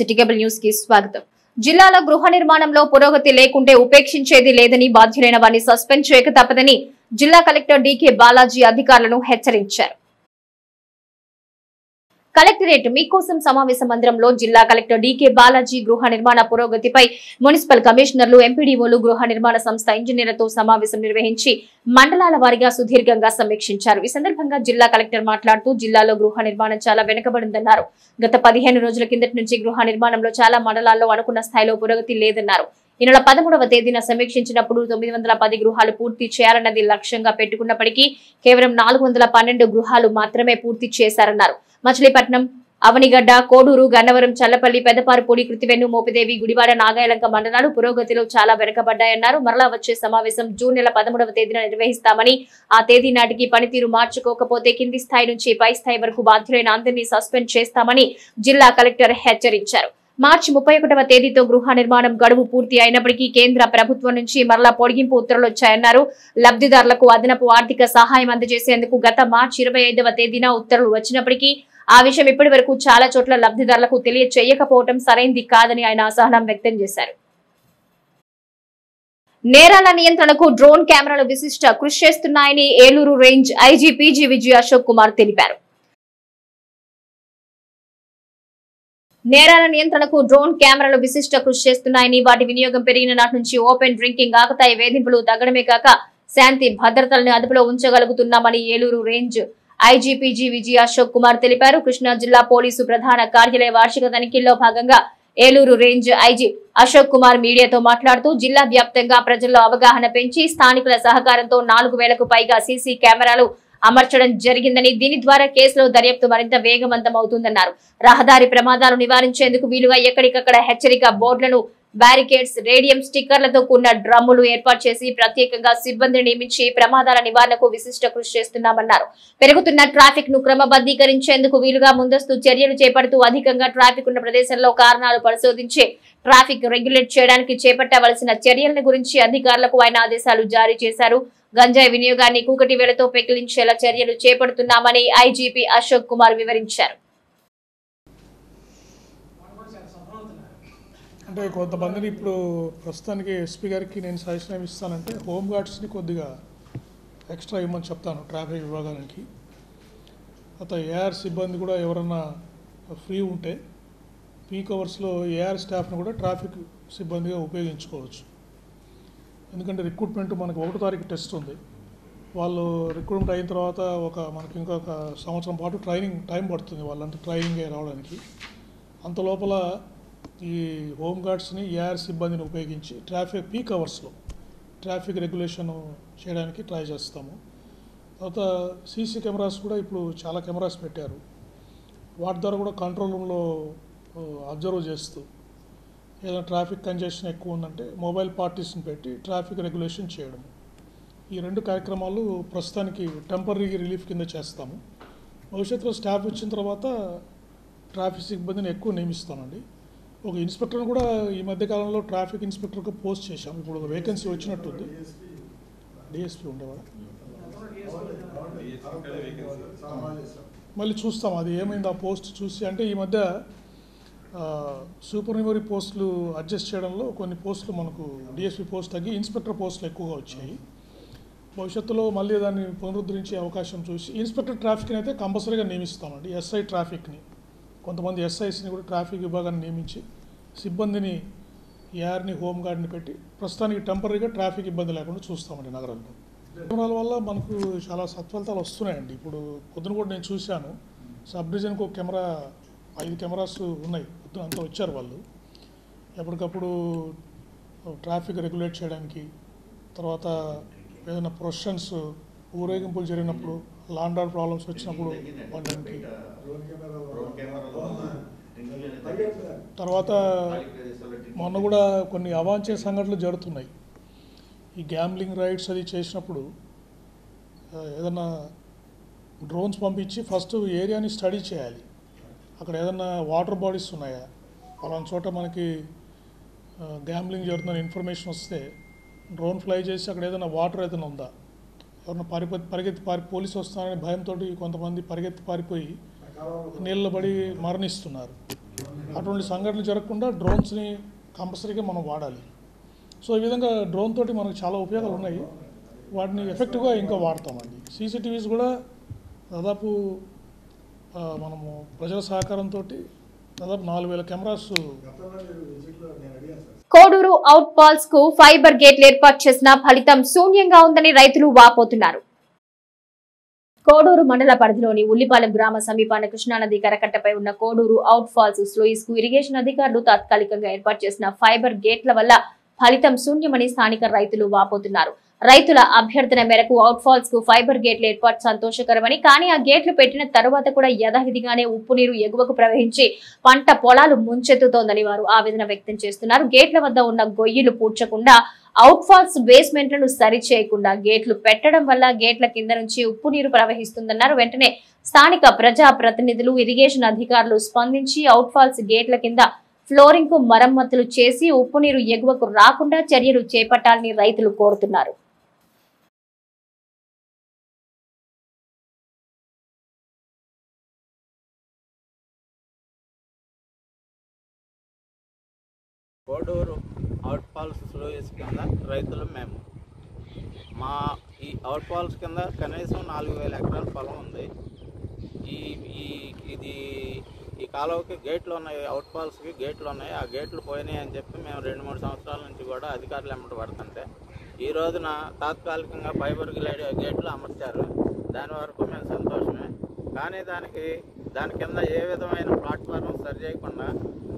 City cable news కి స్వాగతం. జిల్లాలో గృహ నిర్మాణంలో పురోగతి లేకుంటే ఉపేక్షించేది లేదని, బాధ్యులైన వారిని సస్పెండ్ చేయక తప్పదని జిల్లా కలెక్టర్ డీకే బాలాజీ అధికారులను హెచ్చరించారు. కలెక్టరేట్ మీకోసం సమావేశ మందిరంలో జిల్లా కలెక్టర్ డీకే బాలాజీ గృహ నిర్మాణ పురోగతిపై మున్సిపల్ కమిషనర్లు, ఎంపీడీఓలు, గృహ నిర్మాణ సంస్థ ఇంజనీర్లతో సమావేశం నిర్వహించి మండలాల వారీగా సుదీర్ఘంగా సమీక్షించారు. ఈ సందర్భంగా జిల్లా కలెక్టర్ మాట్లాడుతూ జిల్లాలో గృహ నిర్మాణం చాలా వెనుకబడిందన్నారు. గత 15 రోజుల కిందటి నుంచి గృహ నిర్మాణంలో చాలా మండలాల్లో అనుకున్న స్థాయిలో పురోగతి లేదన్నారు. ఈ నెల 13వ తేదీన సమీక్షించినప్పుడు 910 గృహాలు పూర్తి చేయాలన్నది లక్ష్యంగా పెట్టుకున్నప్పటికీ కేవలం 412 గృహాలు మాత్రమే పూర్తి చేశారన్నారు. మచిలీపట్నం, అవనిగడ్డ, కోడూరు, గన్నవరం, చల్లపల్లి, పెదపారుపూడి, కృతివెన్ను, మోపిదేవి, గుడివాడ, నాగాయలంక మండలాలు పురోగతిలో చాలా వెనుకబడ్డాయన్నారు. మరలా వచ్చే సమావేశం జూన్ నెల 13వ తేదీన నిర్వహిస్తామని, ఆ తేదీ నాటికి పనితీరు మార్చుకోకపోతే కింది స్థాయి నుంచి పై స్థాయి వరకు బాధ్యులైన అందరినీ సస్పెండ్ చేస్తామని జిల్లా కలెక్టర్ హెచ్చరించారు. మార్చి 31వ తేదీతో గృహ నిర్మాణం గడువు పూర్తి అయినప్పటికీ కేంద్ర ప్రభుత్వం నుంచి మరలా పొడిగింపు ఉత్తర్వులు వచ్చాయన్నారు. లబ్ధిదారులకు అదనపు ఆర్థిక సహాయం అందజేసేందుకు గత మార్చి 25వ తేదీన ఉత్తర్వులు వచ్చినప్పటికీ ఆ విషయం ఇప్పటి వరకు చాలా చోట్ల లబ్ధిదారులకు తెలియచేయకపోవడం సరైంది కాదని ఆయన అసహనం వ్యక్తం చేశారు. నేరాల నియంత్రణకు డ్రోన్ కెమెరాలు విశిష్ట కృషి చేస్తున్నాయని Eluru range IG PG Vijay Ashok Kumar తెలిపారు. నేరాల నియంత్రణకు డ్రోన్ కెమెరాలు విశిష్ట కృషి చేస్తున్నాయని, వాటి వినియోగం పెరిగిన నాటి నుంచి ఓపెన్ డ్రింకింగ్, ఆకతాయి వేధింపులు తగ్గడమే కాక శాంతి భద్రతలను అదుపులో ఉంచగలుగుతున్నామని ఏలూరు రేంజ్ ఐజీపీజీ విజయ్ అశోక్ కుమార్ తెలిపారు. కృష్ణా జిల్లా పోలీసు ప్రధాన కార్యాలయ వార్షిక తనిఖీల్లో భాగంగా ఏలూరు రేంజ్ ఐజీ అశోక్ కుమార్ మీడియాతో మాట్లాడుతూ జిల్లా వ్యాప్తంగా ప్రజల్లో అవగాహన పెంచి స్థానికుల సహకారంతో 4000కు పైగా సీసీ కెమెరాలు అమర్చడం జరిగిందని, దీని ద్వారా కేసులో దర్యాప్తు మరింత వేగవంతం అవుతుందన్నారు. రహదారి ప్రమాదాలు నివారించేందుకు వీలుగా ఎక్కడికక్కడ హెచ్చరిక బోర్డులను, బ్యారికేడ్స్, రేడియం స్టిక్కర్లతో కూడిన డ్రమ్ములు ఏర్పాటు చేసి ప్రత్యేకంగా సిబ్బందిని నియమించి ప్రమాదాల నివారణకు విశిష్ట కృషి చేస్తున్నామన్నారు. పెరుగుతున్న ట్రాఫిక్ ను క్రమబద్ధీకరించేందుకు వీలుగా ముందస్తు చర్యలు చేపడుతూ అధికంగా ట్రాఫిక్ ఉన్న ప్రదేశంలో కారణాలు పరిశోధించి ట్రాఫిక్ రెగ్యులేట్ చేయడానికి చేపట్టవలసిన చర్యల గురించి అధికారులకు ఆయన ఆదేశాలు జారీ చేశారు. గంజాయి వినియోగాన్ని కూకటి వేలతో పెకిలించేలా చర్యలు చేపడుతున్నామని ఐజీపీ అశోక్ కుమార్ వివరించారు. అంటే కొంతమందిని ఇప్పుడు ప్రస్తుతానికి ఎస్పీ గారికి నేను సజెషన్ ఇస్తానంటే హోంగార్డ్స్ని కొద్దిగా ఎక్స్ట్రా ఇవ్వమని చెప్తాను ట్రాఫిక్ విభాగానికి. ఏఆర్ సిబ్బంది కూడా ఎవరన్నా ఫ్రీ ఉంటే పీక్ అవర్స్లో ఏఆర్ స్టాఫ్ని కూడా ట్రాఫిక్ సిబ్బందిగా ఉపయోగించుకోవచ్చు. ఎందుకంటే రిక్రూట్మెంట్ మనకు 1వ తారీఖు టెస్ట్ ఉంది. వాళ్ళు రిక్రూట్మెంట్ అయిన తర్వాత మనకి ఇంకొక సంవత్సరం పాటు ట్రైనింగ్ టైం పడుతుంది వాళ్ళంతా ట్రైనింగ్ రావడానికి. అంత లోపల ఈ హోంగార్డ్స్ని ఏఆర్ సిబ్బందిని ఉపయోగించి ట్రాఫిక్ పీక్ అవర్స్లో ట్రాఫిక్ రెగ్యులేషన్ చేయడానికి ట్రై చేస్తాము. తర్వాత సీసీ కెమెరాస్ కూడా ఇప్పుడు చాలా కెమెరాస్ పెట్టారు. వాటి ద్వారా కూడా కంట్రోల్ రూమ్లో అబ్జర్వ్ చేస్తూ ఏదైనా ట్రాఫిక్ కంజెషన్ ఎక్కువ ఉందంటే మొబైల్ పార్టీస్ని పెట్టి ట్రాఫిక్ రెగ్యులేషన్ చేయడం. ఈ 2 కార్యక్రమాలు ప్రస్తుతానికి టెంపరీ రిలీఫ్ కింద చేస్తాము. భవిష్యత్తులో స్టాఫ్ వచ్చిన తర్వాత ట్రాఫిక్ సిబ్బందిని ఎక్కువ నియమిస్తామండి. ఒక ఇన్స్పెక్టర్ని కూడా ఈ మధ్యకాలంలో ట్రాఫిక్ ఇన్స్పెక్టర్గా పోస్ట్ చేశాం. ఇప్పుడు వేకెన్సీ వచ్చినట్టుంది. డిఎస్పీ ఉండేవాడు. మళ్ళీ చూస్తాం అది ఏమైంది ఆ పోస్ట్ చూసి. అంటే ఈ మధ్య సూపర్ న్యూమరీ పోస్టులు అడ్జస్ట్ చేయడంలో కొన్ని పోస్టులు మనకు డిఎస్పీ పోస్ట్ తగ్గి ఇన్స్పెక్టర్ పోస్టులు ఎక్కువగా వచ్చాయి. భవిష్యత్తులో మళ్ళీ దాన్ని పునరుద్ధరించే అవకాశం చూసి ఇన్స్పెక్టర్ ట్రాఫిక్ని అయితే కంపల్సరీగా నియమిస్తామండి. ఎస్ఐ ట్రాఫిక్ని, కొంతమంది ఎస్ఐస్ని కూడా ట్రాఫిక్ విభాగాన్ని నియమించి సిబ్బందిని ఏఆర్ని, హోంగార్డ్ని పెట్టి ప్రస్తుతానికి టెంపరీగా ట్రాఫిక్ ఇబ్బంది లేకుండా చూస్తామండి నగరంలో. కెమెరాల వల్ల మనకు చాలా సత్ఫలితాలు వస్తున్నాయండి. ఇప్పుడు పొద్దున కూడా నేను చూశాను, సబ్ డివిజన్కి ఒక కెమెరా, 5 కెమెరాస్ ఉన్నాయి. పొద్దున అంతా వచ్చారు వాళ్ళు. ఎప్పటికప్పుడు ట్రాఫిక్ రెగ్యులేట్ చేయడానికి, తర్వాత ఏదైనా ప్రొసెషన్స్, ఊరేగింపులు జరిగినప్పుడు, లాండ్ ఆర్డర్ ప్రాబ్లమ్స్ వచ్చినప్పుడు వాళ్ళకి. తర్వాత మొన్న కూడా కొన్ని అవాంఛనీయ సంఘటనలు జరుగుతున్నాయి. ఈ గ్యాంబ్లింగ్ రైడ్స్ అది చేసినప్పుడు ఏదన్నా డ్రోన్స్ పంపించి ఫస్ట్ ఏరియాని స్టడీ చేయాలి. అక్కడ ఏదన్నా వాటర్ బాడీస్ ఉన్నాయా, అలాంటి చోట మనకి గ్యాంబ్లింగ్ జరుగుతుందని ఇన్ఫర్మేషన్ వస్తే డ్రోన్ ఫ్లై చేసి అక్కడ ఏదైనా వాటర్ ఏదైనా ఉందా, ఎవరైనా పరిగెత్తి పోలీసు వస్తారని భయంతో కొంతమంది పరిగెత్తి పారిపోయి నీళ్ళ పడి మరణిస్తున్నారు. అటువంటి సంఘటనలు జరగకుండా డ్రోన్స్ని కంపల్సరీగా మనం వాడాలి. సో ఈ విధంగా డ్రోన్ తోటి మనకు చాలా ఉపయోగాలు ఉన్నాయి. వాటిని ఎఫెక్టివ్గా ఇంకా వాడతామండి. సీసీటీవీస్ కూడా దాదాపు మనము ప్రజల సహకారంతో దాదాపు 4000 కెమెరాస్. కోడూరు అవుట్ పాల్స్ కు ఫైబర్ గేట్లు ఏర్పాటు చేసిన ఫలితం శూన్యంగా ఉందని రైతులు వాపోతున్నారు. కోడూరు మండల పరిధిలోని ఉల్లిపాలెం గ్రామ సమీపాన కృష్ణానది కరకట్టపై ఉన్న కోడూరు అవుట్ ఫాల్స్ స్లూయిస్ కు ఇరిగేషన్ అధికారులు తాత్కాలికంగా ఏర్పాటు చేసిన ఫైబర్ గేట్ల వల్ల ఫలితం శూన్యమని స్థానిక రైతులు వాపోతున్నారు. రైతుల అభ్యర్థన మేరకు అవుట్ ఫాల్స్ కు ఫైబర్ గేట్ల ఏర్పాటు సంతోషకరమని, కానీ ఆ గేట్లు పెట్టిన తరువాత కూడా యథావిధిగానే ఉప్పు నీరు ఎగువకు ప్రవహించి పంట పొలాలు ముంచెత్తుతోందని వారు ఆవేదన వ్యక్తం చేస్తున్నారు. గేట్ల వద్ద ఉన్న గొయ్యిలు పూడ్చకుండా, అవుట్ ఫాల్స్ బేస్మెంట్లను సరిచేయకుండా గేట్లు పెట్టడం వల్ల గేట్ల కింద నుంచి ఉప్పు నీరు ప్రవహిస్తుందన్నారు. వెంటనే స్థానిక ప్రజా ప్రతినిధులు, ఇరిగేషన్ అధికారులు స్పందించి అవుట్ ఫాల్స్ గేట్ల కింద ఫ్లోరింగ్ కు మరమ్మతులు చేసి ఉప్పు నీరు ఎగువకు రాకుండా చర్యలు చేపట్టాలని రైతులు కోరుతున్నారు. కోడూరు అవుట్ ఫాల్స్ స్లూయిస్ కింద రైతులు మేము. మా ఈ అవుట్ ఫాల్స్ కింద కనీసం 4000 ఎకరాల పొలం ఉంది. ఈ కాలువకి గేట్లు ఉన్నాయి, అవుట్ ఫాల్స్కి గేట్లు ఉన్నాయి. ఆ గేట్లు పోయినాయి అని చెప్పి మేము 2-3 సంవత్సరాల నుంచి కూడా అధికారులు ఎమ్మట పడుతుంటే ఈ రోజున తాత్కాలికంగా ఫైబర్ గేట్లు అమర్చారు. దాని వరకు మేము సంతోషమే. కానీ దాని కింద ఏ విధమైన ప్లాట్ఫారం సరి చేయకుండా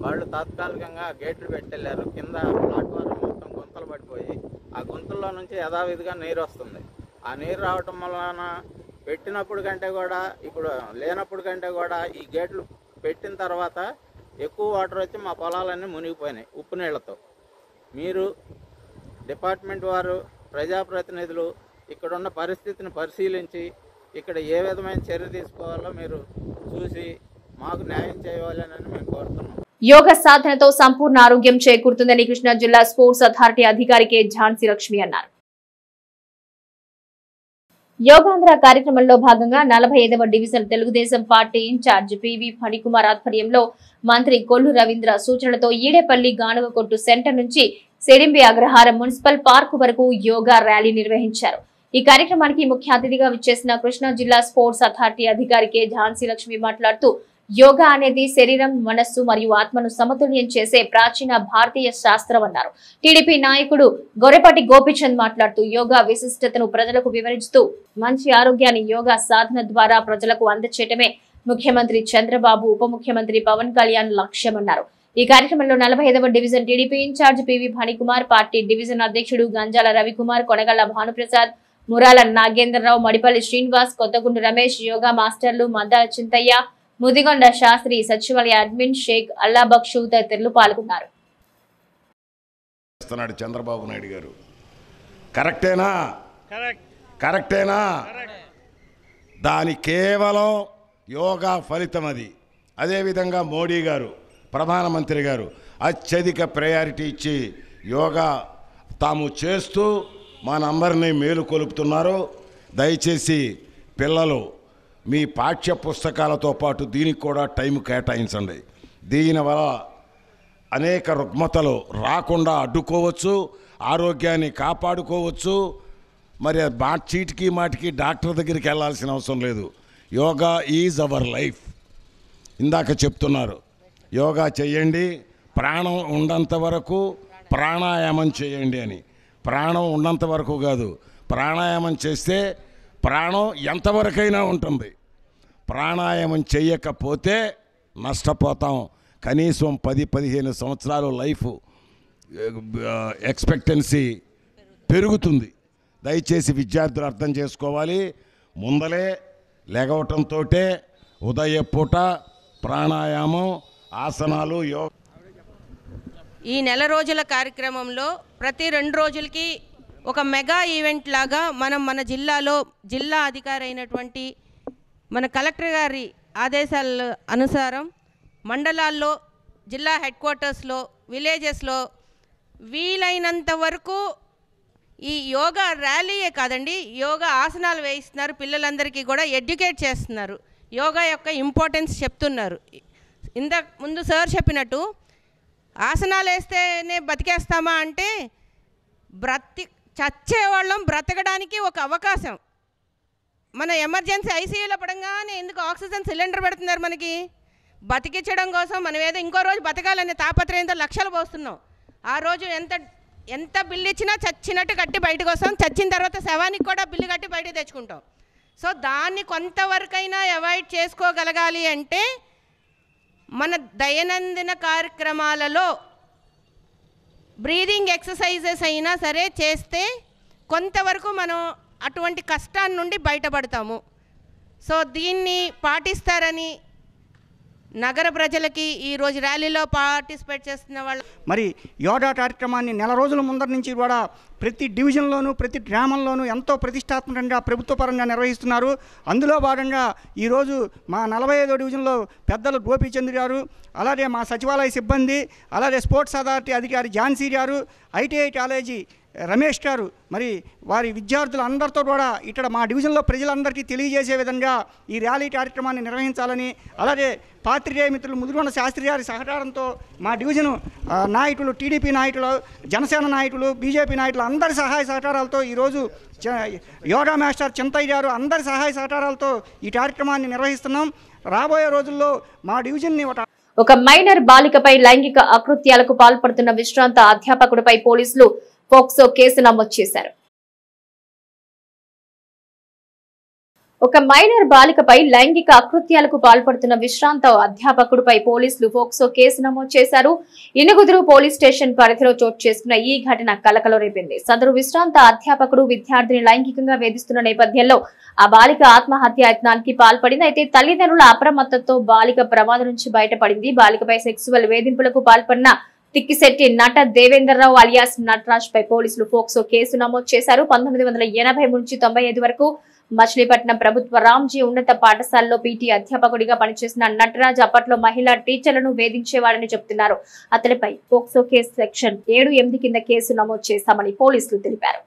వాళ్ళు తాత్కాలికంగా గేట్లు పెట్టెళ్ళారు. కింద ప్లాట్ఫారం మొత్తం గుంతలు పడిపోయి ఆ గుంతల్లో నుంచి యథావిధిగా నీరు వస్తుంది. ఆ నీరు రావటం వలన పెట్టినప్పుడు కంటే కూడా ఇప్పుడు లేనప్పుడు కంటే కూడా ఈ గేట్లు పెట్టిన తర్వాత ఎక్కువ వాటర్ వచ్చి మా పొలాలన్నీ మునిగిపోయినాయి ఉప్పు నీళ్లతో. మీరు డిపార్ట్మెంట్ వారు, ప్రజాప్రతినిధులు ఇక్కడున్న పరిస్థితిని పరిశీలించి ఇక్కడ ఏ విధమైన చర్య తీసుకోవాలో మీరు చూసి మాకు న్యాయం చేయాలని మేము కోరుతున్నాం. యోగ సాధనతో సంపూర్ణ ఆరోగ్యం చేకూరుతుందని కృష్ణా జిల్లా స్పోర్ట్స్ అథారిటీ అధికారి కె ఝాన్సీ లక్ష్మి అన్నారు. యోగాంధ్ర కార్యక్రమంలో భాగంగా 45వ division Telugudesam party incharge PV Phanikumar ఆధ్వర్యంలో మంత్రి కొల్లు రవీంద్ర సూచనలతో ఈడేపల్లి గానుగకొట్టు సెంటర్ నుంచి సెడింబి అగ్రహారం మున్సిపల్ పార్కు వరకు యోగా ర్యాలీ నిర్వహించారు. ఈ కార్యక్రమానికి ముఖ్య అతిథిగా విచ్చేసిన కృష్ణా జిల్లా స్పోర్ట్స్ అథారిటీ అధికారి కె ఝాన్సీ లక్ష్మి మాట్లాడుతూ, యోగా అనేది శరీరం, మనస్సు మరియు ఆత్మను సమతుల్యం చేసే ప్రాచీన భారతీయ శాస్త్రం అన్నారు. టీడీపీ నాయకుడు గొర్రెపాటి గోపీచంద్ మాట్లాడుతూ, యోగా విశిష్టతను ప్రజలకు వివరిస్తూ మంచి ఆరోగ్యాన్ని యోగా సాధన ద్వారా ప్రజలకు అందచేయటమే ముఖ్యమంత్రి చంద్రబాబు, ఉప ముఖ్యమంత్రి పవన్ కళ్యాణ్ లక్ష్యమన్నారు. ఈ కార్యక్రమంలో 45వ division TDP incharge PV Phanikumar, party division అధ్యక్షుడు గంజాల రవికుమార్, కొనగళ్ల భానుప్రసాద్, మురాల నాగేంద్రరావు, మడిపల్లి శ్రీనివాస్, కొత్తగుండు రమేష్, యోగా మాస్టర్లు మద్దాల చింతయ్య, ముదిగొండ శాస్త్రి, సచివాలయ అడ్మిన్ షేక్ అల్లాబక్షు తదితరులు పాల్గొన్నారు. చంద్రబాబు నాయుడు గారు కరెక్టేనా? దాని కేవలం యోగా ఫలితం అది. అదేవిధంగా మోడీ గారు, ప్రధానమంత్రి గారు అత్యధిక ప్రయారిటీ ఇచ్చి యోగా తాము చేస్తూ మనందరినీ మేలు కొలుపుతున్నారు. దయచేసి పిల్లలు మీ పాఠ్య పుస్తకాలతో పాటు దీనికి కూడా టైం కేటాయించండి. దీనివల్ల అనేక రుగ్మతలు రాకుండా అడ్డుకోవచ్చు, ఆరోగ్యాన్ని కాపాడుకోవచ్చు. మరి చీటికి మాటికి డాక్టర్ దగ్గరికి వెళ్ళాల్సిన అవసరం లేదు. Yoga is our life. ఇందాక చెప్తున్నారు, యోగా చేయండి, ప్రాణం ఉన్నంత వరకు ప్రాణాయామం చేయండి అని. ప్రాణం ఉన్నంత వరకు కాదు, ప్రాణాయామం చేస్తే ప్రాణం ఎంతవరకైనా ఉంటుంది. ప్రాణాయామం చేయకపోతే నష్టపోతాం. కనీసం 10-15 సంవత్సరాలు లైఫ్ ఎక్స్పెక్టెన్సీ పెరుగుతుంది. దయచేసి విద్యార్థులు అర్థం చేసుకోవాలి. ముందలే లెగవటంతో ఉదయపూట ప్రాణాయామం, ఆసనాలు, యోగా. ఈ నెల రోజుల కార్యక్రమంలో ప్రతి 2 రోజులకి ఒక మెగా ఈవెంట్ లాగా మన జిల్లాలో జిల్లా అధికారి అయినటువంటి మన కలెక్టర్ గారి ఆదేశాల అనుసారం మండలాల్లో, జిల్లా హెడ్ క్వార్టర్స్లో, విలేజెస్లో వీలైనంత వరకు ఈ యోగా ర్యాలీయే కాదండి, యోగా ఆసనాలు వేయిస్తున్నారు. పిల్లలందరికీ కూడా ఎడ్యుకేట్ చేస్తున్నారు. యోగా యొక్క ఇంపార్టెన్స్ చెప్తున్నారు. ఇంతకు ముందు సార్ చెప్పినట్టు ఆసనాలు వేస్తేనే బతికేస్తామా అంటే చచ్చేవాళ్ళం బ్రతకడానికి ఒక అవకాశం. మన ఎమర్జెన్సీ ఐసీయూలో పడంగానే ఎందుకు ఆక్సిజన్ సిలిండర్ పెడుతున్నారు మనకి? బతికించడం కోసం మనం ఏదో ఇంకో రోజు బతకాలనే తాపత్రయంతో లక్షలు పోస్తున్నాం. ఆ రోజు ఎంత బిల్లు ఇచ్చినా చచ్చినట్టు కట్టి బయటకు వస్తాం. చచ్చిన తర్వాత శవానికి కూడా బిల్లు కట్టి బయటకు తెచ్చుకుంటాం. సో దాన్ని కొంతవరకైనా అవాయిడ్ చేసుకోగలగాలి అంటే మన దైనందిన కార్యక్రమాలలో బ్రీదింగ్ ఎక్సర్సైజెస్ అయినా సరే చేస్తే కొంతవరకు మనం అటువంటి కష్టాల నుండి బయటపడతాము. సో దీన్ని పాటిస్తారని నగర ప్రజలకి ఈరోజు ర్యాలీలో పార్టిసిపేట్ చేస్తున్న వాళ్ళు మరి యోగా కార్యక్రమాన్ని నెల రోజుల ముందర నుంచి కూడా ప్రతి డివిజన్లోనూ ప్రతి గ్రామంలోనూ ఎంతో ప్రతిష్టాత్మకంగా ప్రభుత్వ పరంగా నిర్వహిస్తున్నారు. అందులో భాగంగా ఈరోజు మా 45వ డివిజన్లో పెద్దలు గోపీచంద్ర గారు, అలాగే మా సచివాలయ సిబ్బంది, అలాగే స్పోర్ట్స్ అథారిటీ అధికారి ఝాన్సీ గారు, ఐటీఐ కాలేజీ రమేష్ గారు, మరి వారి విద్యార్థులు అందరితో కూడా ఇక్కడ మా డివిజన్లో ప్రజలందరికీ తెలియజేసే విధంగా ఈ ర్యాలీ కార్యక్రమాన్ని నిర్వహించాలని, అలాగే పాత్రికేయ మిత్రులు ముదిగొండ శాస్త్రి గారి సహకారంతో మా డివిజను నాయకులు, టీడీపీ నాయకులు, జనసేన నాయకులు, బీజేపీ నాయకులు అందరి సహాయ సహకారాలతో ఈరోజు యోగా మాస్టర్ చింతయ్య గారు అందరి సహాయ సహకారాలతో ఈ కార్యక్రమాన్ని నిర్వహిస్తున్నాం. రాబోయే రోజుల్లో మా డివిజన్ని ఒక మైనర్ బాలికపై లైంగిక అకృత్యాలకు పాల్పడుతున్న విశ్రాంత అధ్యాపకుడిపై పోలీసులు పోక్సో కేసు నమోదు చేశారు. ఒక మైనర్ బాలికపై లైంగిక అకృత్యాలకు పాల్పడుతున్న విశ్రాంత అధ్యాపకుడిపై పోలీసులు పోక్సో కేసు నమోదు చేశారు. ఇనుగుదురు పోలీస్ స్టేషన్ పరిధిలో చోటు చేసుకున్న ఈ ఘటన కలకలం రేపింది. సదరు విశ్రాంత అధ్యాపకుడు విద్యార్థిని లైంగికంగా వేధిస్తున్న నేపథ్యంలో ఆ బాలిక ఆత్మహత్య యత్నానికి పాల్పడింది. అయితే తల్లిదండ్రుల అప్రమత్తతో బాలిక ప్రమాదం నుంచి బయటపడింది. బాలికపై సెక్సువల్ వేధింపులకు పాల్పడిన తిక్కిశెట్టి నట దేవేంద్రరావు అలియాస్ నటరాజ్ పై పోలీసులు పోక్సో కేసు నమోదు చేశారు. 1980 నుంచి 95 వరకు మచిలీపట్నం ప్రభుత్వ రామ్జీ ఉన్నత పాఠశాలలో పీటీ అధ్యాపకుడిగా పనిచేసిన నటరాజ్ అప్పట్లో మహిళా టీచర్లను వేధించేవాడని చెబుతున్నారు. అతడిపై పోక్సో కేసు సెక్షన్ 7-8 కింద కేసు నమోదు చేశామని పోలీసులు తెలిపారు.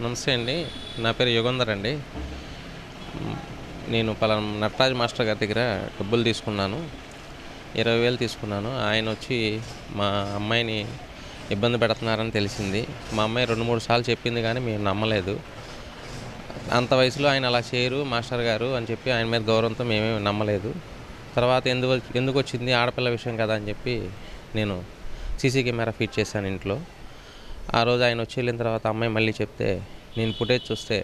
నమస్తే అండి, నా పేరు యుగంధర్ అండి. నేను పలానా నటరాజ్ మాస్టర్ గారి దగ్గర డబ్బులు తీసుకున్నాను, 20,000 తీసుకున్నాను. ఆయన వచ్చి మా అమ్మాయిని ఇబ్బంది పెడుతున్నారని తెలిసింది. మా అమ్మాయి 2-3 సార్లు చెప్పింది కానీ మేము నమ్మలేదు. అంత వయసులో ఆయన అలా చేయరు మాస్టర్ గారు అని చెప్పి ఆయన మీద గౌరవంతో మేమేమి నమ్మలేదు. తర్వాత ఎందుకు వచ్చింది, ఆడపిల్ల విషయం కదా అని చెప్పి నేను సీసీ కెమెరా ఫిట్ చేశాను ఇంట్లో. ఆ రోజు ఆయన వచ్చి వెళ్ళిన తర్వాత అమ్మాయి మళ్ళీ చెప్తే నేను ఫుటేజ్ చూస్తే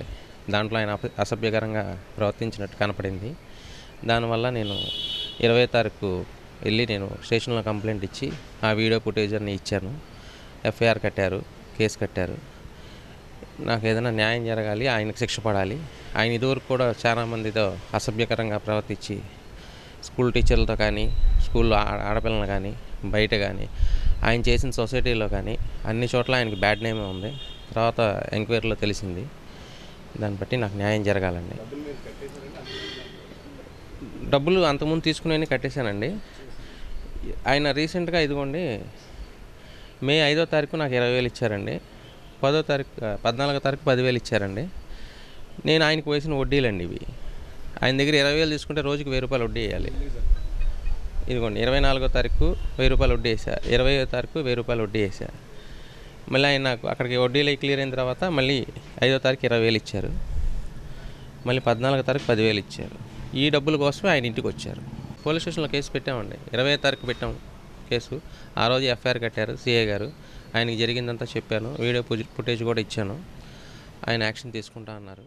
దాంట్లో ఆయన అసభ్యకరంగా ప్రవర్తించినట్టు కనపడింది. దానివల్ల నేను 20వ తారీఖు వెళ్ళి నేను స్టేషన్లో కంప్లైంట్ ఇచ్చి ఆ వీడియో ఫుటేజ్ అన్ని ఇచ్చాను. ఎఫ్ఐఆర్ కట్టారు, కేసు కట్టారు. నాకు ఏదైనా న్యాయం జరగాలి, ఆయనకు శిక్ష పడాలి. ఆయన ఇదివరకు కూడా చాలామందితో అసభ్యకరంగా ప్రవర్తించి స్కూల్ టీచర్లతో కానీ, స్కూల్లో ఆడపిల్లలు కానీ, బయట కానీ, ఆయన చేసిన సొసైటీలో కానీ అన్ని చోట్ల ఆయనకి బ్యాడ్ నేమే ఉంది. తర్వాత ఎంక్వైరీలో తెలిసింది. దాన్ని బట్టి నాకు న్యాయం జరగాలండి. డబ్బులు అంతకుముందు తీసుకునేవి కట్టేశానండి. ఆయన రీసెంట్గా ఇదిగోండి మే 5వ తారీఖు నాకు 20,000 ఇచ్చారండి. 14వ తారీఖు 10,000 ఇచ్చారండి. నేను ఆయనకు వేసిన వడ్డీలండి ఇవి. ఆయన దగ్గర 20,000 తీసుకుంటే రోజుకి 1,000 రూపాయలు వడ్డీ వేయాలి. ఇదిగోండి 24వ తారీఖు 1,000 రూపాయలు వడ్డీ వేసా, 20వ తారీఖు 1,000 రూపాయలు వడ్డీ వేసా. మళ్ళీ ఆయన నాకు అక్కడికి వడ్డీలు క్లియర్ అయిన తర్వాత మళ్ళీ 5వ తారీఖు 20,000 ఇచ్చారు. మళ్ళీ 14వ తారీఖు 10,000 ఇచ్చారు. ఈ డబ్బుల కోసమే ఆయన ఇంటికి వచ్చారు. పోలీస్ స్టేషన్లో కేసు పెట్టామండి. 20వ తారీఖు పెట్టాం కేసు. ఆ రోజు ఎఫ్ఐఆర్ కట్టారు సిఐ గారు. ఆయనకి జరిగిందంతా చెప్పాను, వీడియో ఫుటేజ్ కూడా ఇచ్చాను. ఆయన యాక్షన్ తీసుకుంటా అన్నారు.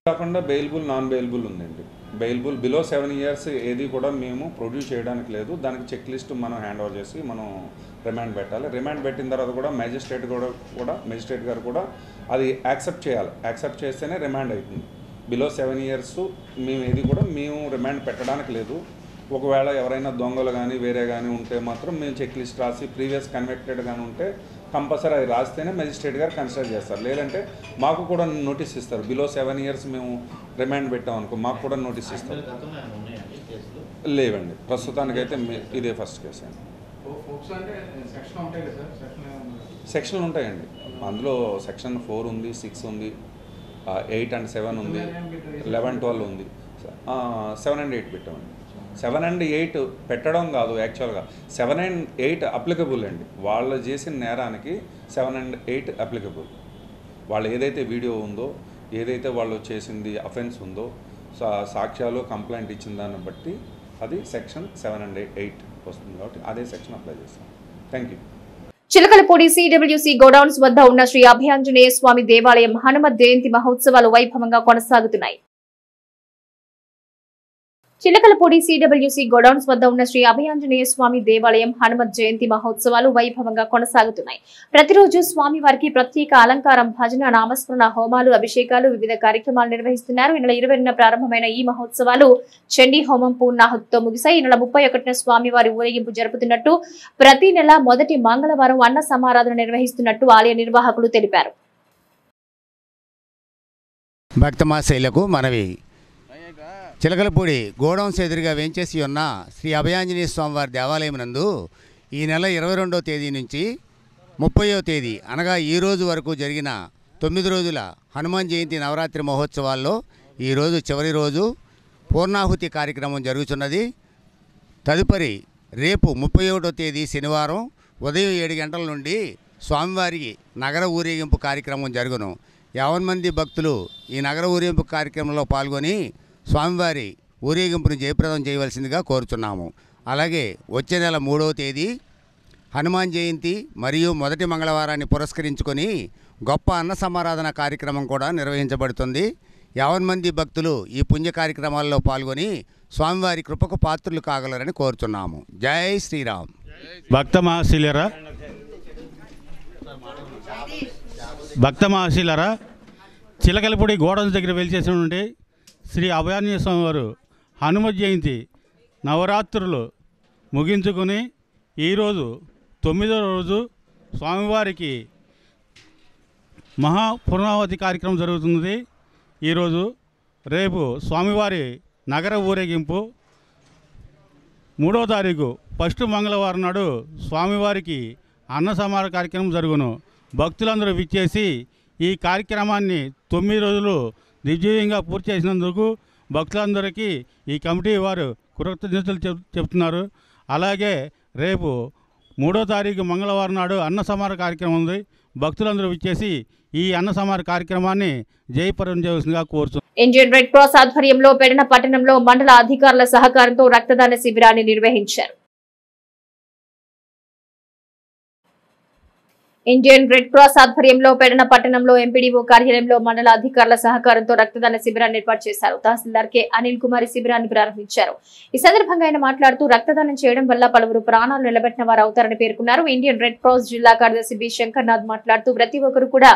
కాకుండా బెయిలబుల్, నాన్ బెయిలబుల్ ఉందండి. బెయిలబుల్ బిలో 7 years ఏది కూడా మేము ప్రొడ్యూస్ చేయడానికి లేదు. దానికి చెక్ లిస్ట్ మనం హ్యాండ్ ఓవర్ చేసి మనం రిమాండ్ పెట్టాలి. రిమాండ్ పెట్టిన తర్వాత కూడా మేజిస్ట్రేట్ గారు కూడా అది యాక్సెప్ట్ చేయాలి. యాక్సెప్ట్ చేస్తేనే రిమాండ్ అవుతుంది. బిలో 7 years మేము ఏది కూడా మేము రిమాండ్ పెట్టడానికి లేదు. ఒకవేళ ఎవరైనా దొంగలు కానీ వేరే కానీ ఉంటే మాత్రం మేము చెక్ లిస్ట్ రాసి ప్రీవియస్ కన్వెక్టెడ్ కానీ ఉంటే కంపల్సరీ అది రాస్తేనే మెజిస్ట్రేట్ గారు కన్సిడర్ చేస్తారు. లేదంటే మాకు కూడా నోటీస్ ఇస్తారు. బిలో 7 years మేము రిమాండ్ పెట్టాం అనుకో మాకు కూడా నోటీస్ ఇస్తారు. లేవండి, ప్రస్తుతానికైతే ఇదే ఫస్ట్ కేసు అండి. సెక్షన్లు ఉంటాయండి, అందులో సెక్షన్ 4 ఉంది, 6 ఉంది, 8 and 7 ఉంది, 11, 12 ఉంది, 7 and 8 పెట్టామండి. 7 and 8 పెట్టడం కాదు, యాక్చువల్గా 7 and 8 అప్లికబుల్ అండి. వాళ్ళు చేసిన నేరానికి 7 and 8 అప్లికబుల్. వాళ్ళు ఏదైతే వీడియో ఉందో, ఏదైతే వాళ్ళు చేసింది అఫెన్స్ ఉందో, సాక్ష్యాలు కంప్లైంట్ ఇచ్చిన దాన్ని బట్టి అది సెక్షన్ 7 and 8 వస్తుంది కాబట్టి అదే సెక్షన్ అప్లై చేస్తాం. Thank you. Chilakalapudi CWC godowns వద్ద ఉన్న శ్రీ అభయాంజనేయ స్వామి దేవాలయం హనుమత్ జయంతి మహోత్సవాలు వైభవంగా కొనసాగుతున్నాయి. చిలకలపూడి సిడబ్ల్యూసి గోడౌన్స్ వద్ద ఉన్న శ్రీ అభయాంజనేయ స్వామి దేవాలయం హనుమత్ జయంతి మహోత్సవాలు వైభవంగా కొనసాగుతున్నాయి. ప్రతిరోజు స్వామి వారికి ప్రత్యేక అలంకారం, భజన, నామస్మరణ, హోమాలు, అభిషేకాలు, వివిధ కార్యక్రమాలు నిర్వహిస్తున్నారు. ఈ నెల 20న ప్రారంభమైన ఈ మహోత్సవాలు చండీ హోమం పూర్ణాహుతితో ముగిశాయి. ఈ నెల 31న స్వామివారి ఊరేగింపు జరుపుతున్నట్టు, ప్రతి నెల మొదటి మంగళవారం అన్న సమారాధన నిర్వహిస్తున్నట్టు ఆలయ నిర్వాహకులు తెలిపారు. భక్తమాశైలకు మనవి. చిలకలపూడి గోడౌన్స్ ఎదురుగా వేంచేసి ఉన్న శ్రీ అభయాంజనేయ స్వామివారి దేవాలయం నందు ఈ నెల 22వ తేదీ నుంచి 30వ తేదీ అనగా ఈ రోజు వరకు జరిగిన 9 రోజుల హనుమాన్ జయంతి నవరాత్రి మహోత్సవాల్లో ఈరోజు చివరి రోజు పూర్ణాహుతి కార్యక్రమం జరుగుతున్నది. తదుపరి రేపు 31వ తేదీ శనివారం ఉదయం 7 గంటల నుండి స్వామివారికి నగర ఊరేగింపు కార్యక్రమం జరుగును. 50 మంది భక్తులు ఈ నగర ఊరేగింపు కార్యక్రమంలో పాల్గొని స్వామివారి ఊరేగింపును జయప్రదం చేయవలసిందిగా కోరుచున్నాము. అలాగే వచ్చే నెల 3వ తేదీ హనుమాన్ జయంతి మరియు మొదటి మంగళవారాన్ని పురస్కరించుకొని గొప్ప అన్న సమారాధన కార్యక్రమం కూడా నిర్వహించబడుతుంది. 50 మంది భక్తులు ఈ పుణ్య కార్యక్రమాల్లో పాల్గొని స్వామివారి కృపకు పాత్రులు కాగలరని కోరుచున్నాము. జై శ్రీరామ్. భక్త మహాశీలరా, చిలకలపూడి గోడౌన్స్ దగ్గర వెలిచేసినటువంటి శ్రీ అభయాంజనేయ స్వామి వారు హనుమత్ జయంతి నవరాత్రులు ముగించుకొని ఈరోజు 9వ రోజు స్వామివారికి మహాపూర్ణావతి కార్యక్రమం జరుగుతుంది. ఈరోజు రేపు స్వామివారి నగర ఊరేగింపు, 3వ తారీఖు ఫస్ట్ మంగళవారం నాడు స్వామివారికి అన్న సమారాధన కార్యక్రమం జరుగును. భక్తులందరూ విచ్చేసి ఈ కార్యక్రమాన్ని 9 రోజులు దిగ్విజయంగా పూర్తి చేసినందుకు భక్తులందరికీ ఈ కమిటీ వారు కృతజ్ఞతలు చెప్తున్నారు. అలాగే రేపు 3వ తారీఖు మంగళవారం నాడు అన్న సమారాధన కార్యక్రమం ఉంది. భక్తులందరూ విచ్చేసి ఈ అన్న సమారాధన కార్యక్రమాన్ని జయప్రదం చేయవలసిందిగా కోరుతున్నాను. ఇండియన్ రెడ్ క్రాస్ ఆధ్వర్యంలో పెడన పట్టణంలో మండల అధికారుల సహకారంతో రక్తదాన శిబిరాన్ని నిర్వహించారు. ఇండియన్ రెడ్ క్రాస్ ఆధ్వర్యంలో పెడన పట్టణంలో ఎంపీడీఓ కార్యాలయంలో మండల అధికారుల సహకారంతో రక్తదాన శిబిరాన్ని ఏర్పాటు చేశారు. తహసీల్దార్ కె అనిల్ కుమార్ శిబిరాన్ని ప్రారంభించారు. ఈ సందర్భంగా ఆయన మాట్లాడుతూ రక్తదానం చేయడం వల్ల పలువురు ప్రాణాలు నిలబెట్టిన వారు అవుతారని పేర్కొన్నారు. ఇండియన్ రెడ్ క్రాస్ జిల్లా కార్యదర్శి బి శంకర్నాథ్ మాట్లాడుతూ ప్రతి ఒక్కరు కూడా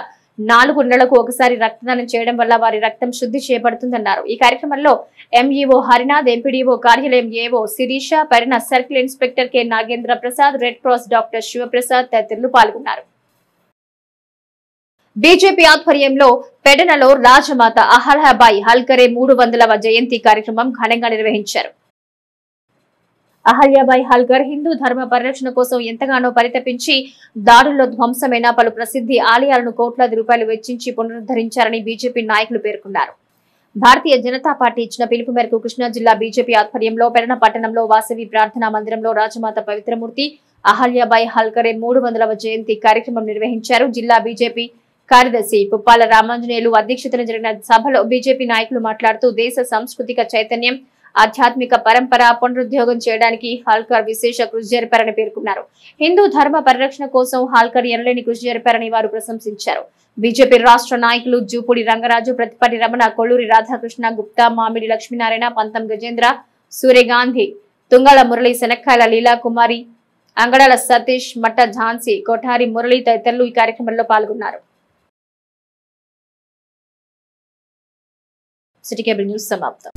4 నెలలకు ఒకసారి రక్తదానం చేయడం వల్ల వారి రక్తం శుద్ధి చేయబడుతుందన్నారు. ఈ కార్యక్రమంలో ఎంఈఓ హరినాథ్, ఎంపీడీఓ కార్యాలయం AO Sirisha, Pedana circle inspector K Nagendra Prasad, Red Cross doctor Sivaprasad తదితరులు పాల్గొన్నారు. బీజేపీ ఆధ్వర్యంలో పెడనలో రాజమాత అహల్యాబాయి హల్కరే 300వ జయంతి కార్యక్రమం ఘనంగా నిర్వహించారు. అహల్యాబాయి హల్కర్ హిందూ ధర్మ పరిరక్షణ కోసం ఎంతగానో పరితపించి దాడుల్లో ధ్వంసమైన పలు ప్రసిద్ధి ఆలయాలను కోట్లాది రూపాయలు వెచ్చించి పునరుద్ధరించారని బీజేపీ నాయకులు పేర్కొన్నారు. భారతీయ జనతా పార్టీ ఇచ్చిన పిలుపు మేరకు కృష్ణా జిల్లా బీజేపీ ఆధ్వర్యంలో పెడన పట్టణంలో వాసవి ప్రార్థనా మందిరంలో రాజమాత పవిత్రమూర్తి అహల్యాబాయి హల్కరే 300వ జయంతి కార్యక్రమం నిర్వహించారు. జిల్లా బీజేపీ కార్యదర్శి పుప్పాల రామాంజనేయులు అధ్యక్షతన జరిగిన సభలో బీజేపీ నాయకులు మాట్లాడుతూ దేశ సాంస్కృతిక చైతన్యం, ఆధ్యాత్మిక పరంపర పునరుద్యోగం చేయడానికి హాల్కర్ విశేష కృషి జరిపారని పేర్కొన్నారు. హిందూ ధర్మ పరిరక్షణ కోసం హాల్కర్ ఎనలేని కృషి జరిపారని వారు ప్రశంసించారు. బీజేపీ రాష్ట్ర నాయకులు జూపూడి రంగరాజు, ప్రతిపాటి రమణ, కొల్లూరి రాధాకృష్ణ, గుప్తా, మామిడి లక్ష్మీనారాయణ, పంతం గజేంద్ర, సూర్యగాంధీ, తుంగళ మురళి, శనక్కాయల లీలాకుమారి, అంగడాల సతీష్, మట్ట ఝాన్సీ, కొఠారి మురళి తదితరులు ఈ కార్యక్రమంలో పాల్గొన్నారు. సిటీ కేబుల్ న్యూస్ సమాప్తం.